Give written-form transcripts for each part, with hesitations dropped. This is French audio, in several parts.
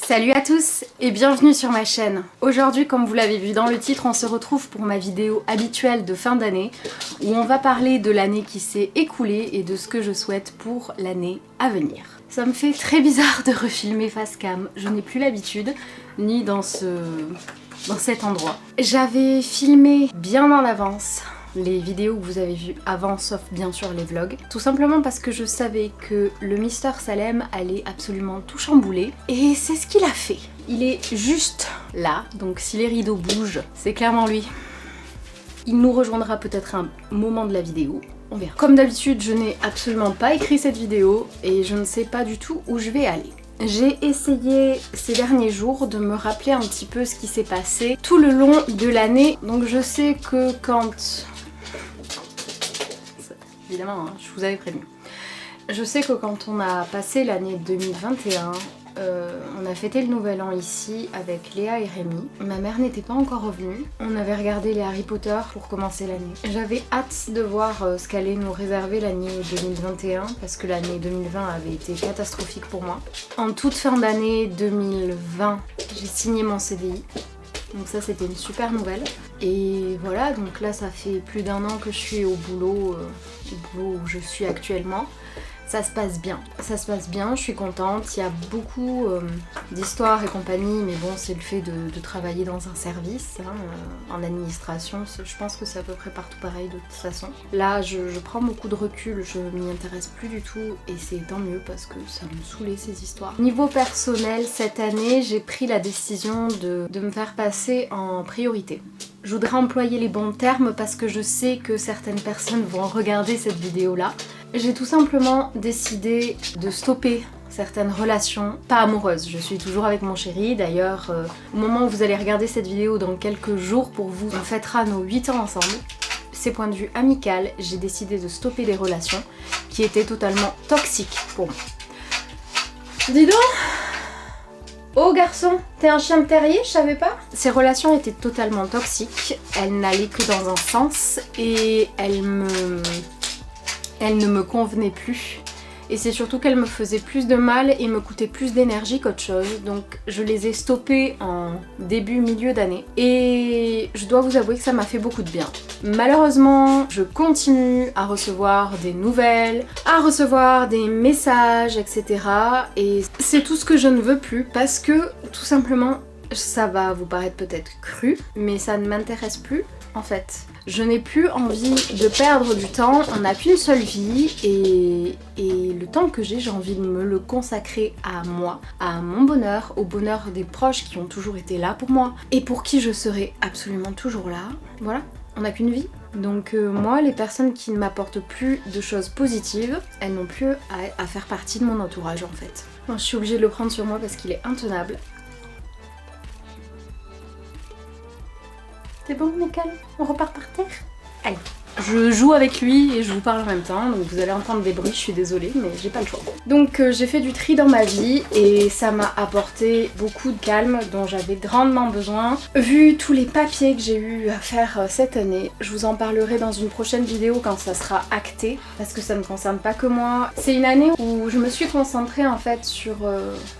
Salut à tous et bienvenue sur ma chaîne. Aujourd'hui, comme vous l'avez vu dans le titre, on se retrouve pour ma vidéo habituelle de fin d'année où on va parler de l'année qui s'est écoulée et de ce que je souhaite pour l'année à venir. Ça me fait très bizarre de refilmer face cam, je n'ai plus l'habitude, ni dans cet endroit. J'avais filmé bien en avance les vidéos que vous avez vues avant, sauf bien sûr les vlogs, tout simplement parce que je savais que le Mister Salem allait absolument tout chambouler, et c'est ce qu'il a fait. Il est juste là, donc si les rideaux bougent, c'est clairement lui. Il nous rejoindra peut-être à un moment de la vidéo, on verra. Comme d'habitude, je n'ai absolument pas écrit cette vidéo, et je ne sais pas du tout où je vais aller. J'ai essayé ces derniers jours de me rappeler un petit peu ce qui s'est passé tout le long de l'année, donc je sais que quand... Évidemment, hein, je vous avais prévenu. Je sais que quand on a passé l'année 2021, on a fêté le nouvel an ici avec Léa et Rémi. Ma mère n'était pas encore revenue. On avait regardé les Harry Potter pour commencer l'année. J'avais hâte de voir ce qu'allait nous réserver l'année 2021 parce que l'année 2020 avait été catastrophique pour moi. En toute fin d'année 2020, j'ai signé mon CDI. Donc ça c'était une super nouvelle. Et voilà, donc là ça fait plus d'1 an que je suis au boulot où je suis actuellement. Ça se passe bien, je suis contente, il y a beaucoup d'histoires et compagnie, mais bon c'est le fait de travailler dans un service, hein, en administration, je pense que c'est à peu près partout pareil de toute façon. Là je prends beaucoup de recul, je m'y intéresse plus du tout et c'est tant mieux parce que ça me saoulait ces histoires. Niveau personnel, cette année j'ai pris la décision de me faire passer en priorité. Je voudrais employer les bons termes parce que je sais que certaines personnes vont regarder cette vidéo là. J'ai tout simplement décidé de stopper certaines relations, pas amoureuses. Je suis toujours avec mon chéri, d'ailleurs au moment où vous allez regarder cette vidéo dans quelques jours pour vous, on fêtera nos 8 ans ensemble. C'est point de vue amical, j'ai décidé de stopper des relations qui étaient totalement toxiques pour moi. Dis donc! Oh garçon, t'es un chien de terrier, je savais pas. Ces relations étaient totalement toxiques, elles n'allaient que dans un sens et elles ne me convenaient plus. Et c'est surtout qu'elles me faisaient plus de mal et me coûtaient plus d'énergie qu'autre chose. Donc je les ai stoppées en milieu d'année. Et je dois vous avouer que ça m'a fait beaucoup de bien. Malheureusement, je continue à recevoir des nouvelles, à recevoir des messages, etc. Et c'est tout ce que je ne veux plus parce que tout simplement, ça va vous paraître peut-être cru, mais ça ne m'intéresse plus en fait. Je n'ai plus envie de perdre du temps, on n'a qu'une seule vie et le temps que j'ai envie de me le consacrer à moi, à mon bonheur, au bonheur des proches qui ont toujours été là pour moi et pour qui je serai absolument toujours là. Voilà, on n'a qu'une vie. Donc moi, les personnes qui ne m'apportent plus de choses positives, elles n'ont plus à faire partie de mon entourage en fait. Bon, je suis obligée de le prendre sur moi parce qu'il est intenable. C'est bon, nickel, on repart par terre. Allez. Je joue avec lui et je vous parle en même temps, donc vous allez entendre des bruits, je suis désolée, mais j'ai pas le choix. Donc j'ai fait du tri dans ma vie et ça m'a apporté beaucoup de calme dont j'avais grandement besoin. Vu tous les papiers que j'ai eu à faire cette année, je vous en parlerai dans une prochaine vidéo quand ça sera acté, parce que ça ne concerne pas que moi. C'est une année où je me suis concentrée en fait sur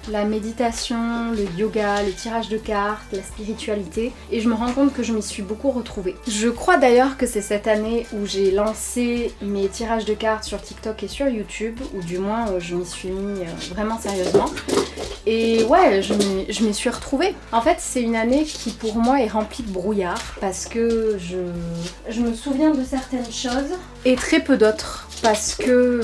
la méditation, le yoga, le tirage de cartes, la spiritualité, et je me rends compte que je m'y suis beaucoup retrouvée. Je crois d'ailleurs que c'est cette année où j'ai lancé mes tirages de cartes sur TikTok et sur YouTube, ou du moins je m'y suis mis vraiment sérieusement. Et ouais, je m'y suis retrouvée. En fait, c'est une année qui pour moi est remplie de brouillard parce que je me souviens de certaines choses et très peu d'autres parce que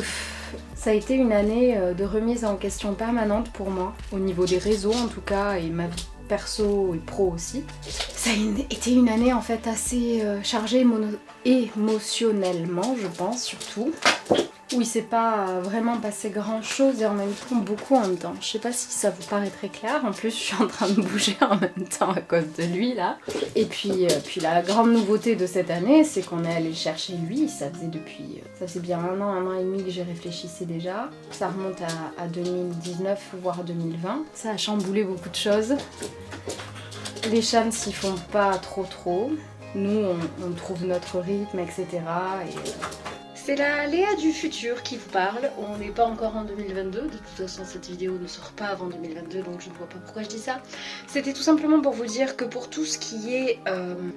ça a été une année de remise en question permanente pour moi, au niveau des réseaux en tout cas et ma vie perso et pro aussi. Ça a été une année en fait assez chargée émotionnellement, je pense surtout. où il s'est pas vraiment passé grand chose et en même temps beaucoup en même temps. Je sais pas si ça vous paraît très clair, en plus je suis en train de bouger en même temps à cause de lui là. Et puis la grande nouveauté de cette année, c'est qu'on est allé chercher lui, ça faisait bien un an et demi que j'y réfléchissais déjà. Ça remonte à 2019 voire 2020. Ça a chamboulé beaucoup de choses. Les chans s'y font pas trop. Nous on trouve notre rythme, etc. Et C'est la Léa du futur qui vous parle. On n'est pas encore en 2022, de toute façon cette vidéo ne sort pas avant 2022 donc je ne vois pas pourquoi je dis ça. C'était tout simplement pour vous dire que pour tout ce qui est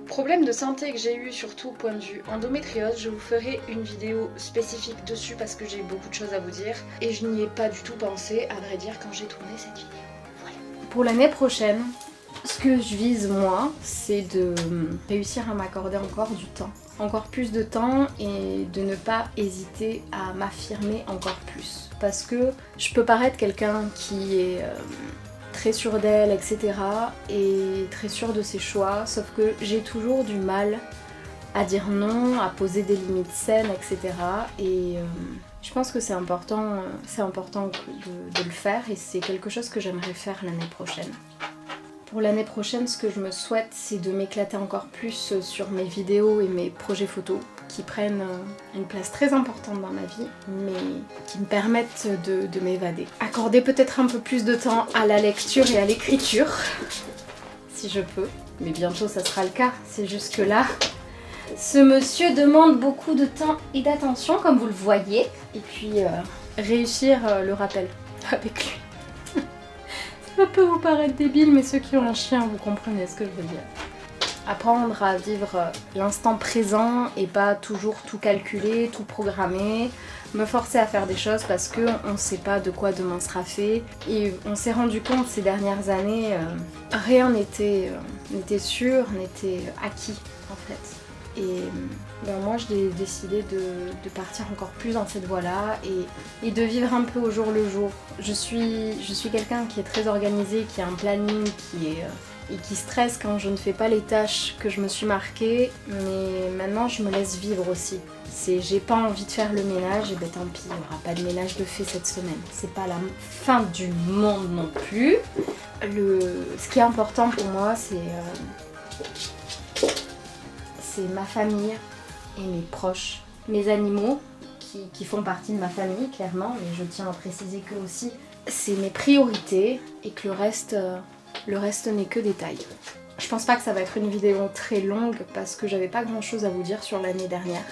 problème de santé que j'ai eu, surtout au point de vue endométriose, je vous ferai une vidéo spécifique dessus parce que j'ai beaucoup de choses à vous dire et je n'y ai pas du tout pensé, à vrai dire, quand j'ai tourné cette vidéo. Voilà. Pour l'année prochaine, ce que je vise moi, c'est de réussir à m'accorder encore du temps. Encore plus de temps et de ne pas hésiter à m'affirmer encore plus. Parce que je peux paraître quelqu'un qui est très sûre d'elle, etc. et très sûre de ses choix, sauf que j'ai toujours du mal à dire non, à poser des limites saines, etc. Et je pense que c'est important de le faire et c'est quelque chose que j'aimerais faire l'année prochaine. Pour l'année prochaine, ce que je me souhaite, c'est de m'éclater encore plus sur mes vidéos et mes projets photos qui prennent une place très importante dans ma vie, mais qui me permettent de m'évader. Accorder peut-être un peu plus de temps à la lecture et à l'écriture, si je peux, mais bientôt ça sera le cas, c'est juste que là, ce monsieur demande beaucoup de temps et d'attention, comme vous le voyez, et puis réussir le rappel avec lui. Ça peut vous paraître débile, mais ceux qui ont un chien, vous comprenez ce que je veux dire. Apprendre à vivre l'instant présent et pas toujours tout calculer, tout programmer. Me forcer à faire des choses parce qu'on ne sait pas de quoi demain sera fait. Et on s'est rendu compte ces dernières années, rien n'était sûr, n'était acquis en fait. Et moi j'ai décidé de partir encore plus dans cette voie-là et de vivre un peu au jour le jour. Je suis quelqu'un qui est très organisé, qui a un planning, et qui stresse quand je ne fais pas les tâches que je me suis marquées, mais maintenant je me laisse vivre aussi. J'ai pas envie de faire le ménage, et ben tant pis, il n'y aura pas de ménage de fait cette semaine. C'est pas la fin du monde non plus. Ce qui est important pour moi, c'est ma famille et mes proches, mes animaux qui font partie de ma famille clairement, mais je tiens à préciser que aussi c'est mes priorités et que le reste n'est que détail. Je pense pas que ça va être une vidéo très longue parce que j'avais pas grand chose à vous dire sur l'année dernière.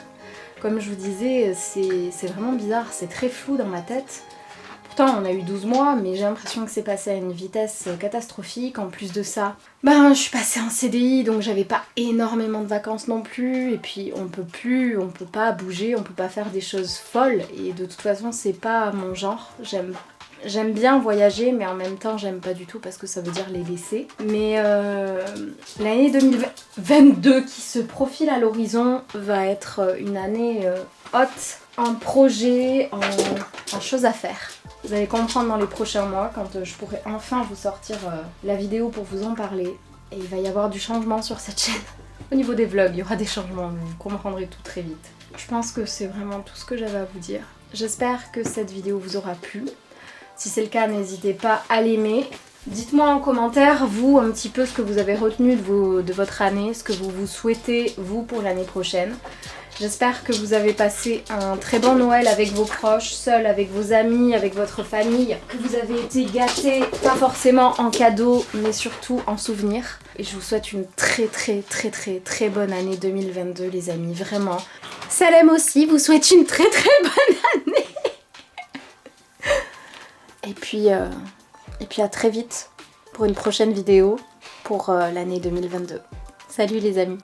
Comme je vous disais, c'est vraiment bizarre, c'est très flou dans ma tête. Pourtant on a eu 12 mois, mais j'ai l'impression que c'est passé à une vitesse catastrophique. En plus de ça, je suis passée en CDI, donc j'avais pas énormément de vacances non plus. Et puis on peut pas bouger, on peut pas faire des choses folles. Et de toute façon c'est pas mon genre. J'aime bien voyager, mais en même temps j'aime pas du tout parce que ça veut dire les laisser. Mais l'année 2022 qui se profile à l'horizon va être une année haute en projets, en choses à faire. Vous allez comprendre dans les prochains mois quand je pourrai enfin vous sortir la vidéo pour vous en parler. Et il va y avoir du changement sur cette chaîne. Au niveau des vlogs, il y aura des changements, vous comprendrez tout très vite. Je pense que c'est vraiment tout ce que j'avais à vous dire. J'espère que cette vidéo vous aura plu. Si c'est le cas, n'hésitez pas à l'aimer. Dites-moi en commentaire, vous, un petit peu ce que vous avez retenu de votre année, ce que vous vous souhaitez, vous, pour l'année prochaine. J'espère que vous avez passé un très bon Noël avec vos proches, seul avec vos amis, avec votre famille, que vous avez été gâtés, pas forcément en cadeau, mais surtout en souvenirs. Et je vous souhaite une très bonne année 2022, les amis, vraiment. Salem aussi vous souhaite une très bonne année. Et puis à très vite pour une prochaine vidéo pour l'année 2022. Salut les amis.